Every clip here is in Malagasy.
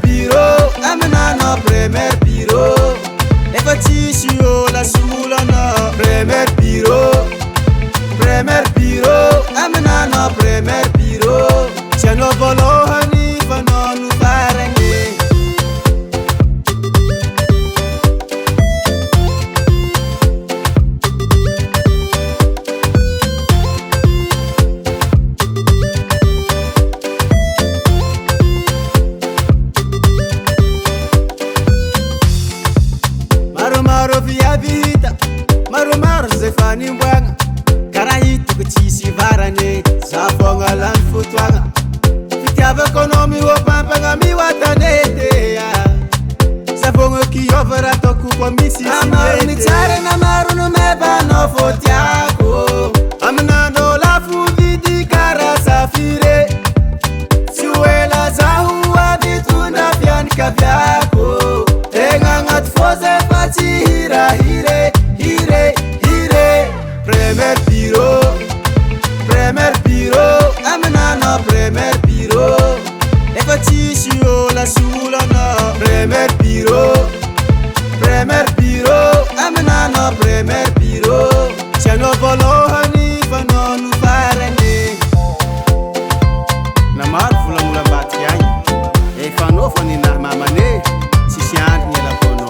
bureau, aminano premier bureau. Efatisio la sumulano premier bureau, aminano premier bureau. Siano volohani fanonu farange. Maro via vita, maro zefani mbwanga. Karahito kuchisi varane, zabonga lan futwanga. Fitiava ekonomi wo pampanga mi watanete. Zabonga kiyovera toku kwa misi sinete. Amaru ni tsare na maru no meba no fotiako. Aminano la fuvidi kara safire. Siwela zahuwa vitunda fian kavyako. Tenga ngat foze hira, hire. Premier bureau, aminano premier bureau. Efatisio la sulano premier bureau, aminano premier bureau. Siano volohani fanonu farane. Namar fulamula batiani, e fano fani na mamane, sisiant nyela kono.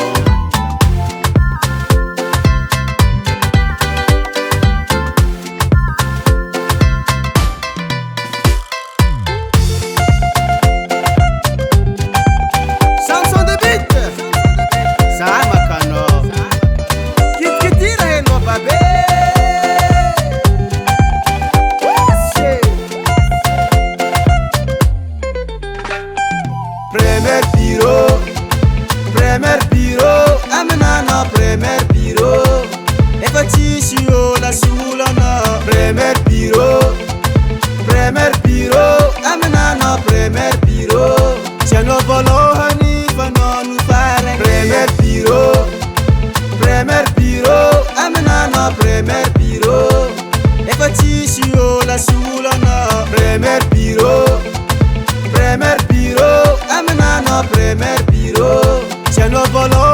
Premier bureau, aminano premier bureau. Efatisio la sulano premier bureau, aminano premier bureau. Siano volohani fanonu farang. Premier bureau, aminano premier bureau. Efatisio la sulano premier bureau, aminano premier bureau. Siano volohani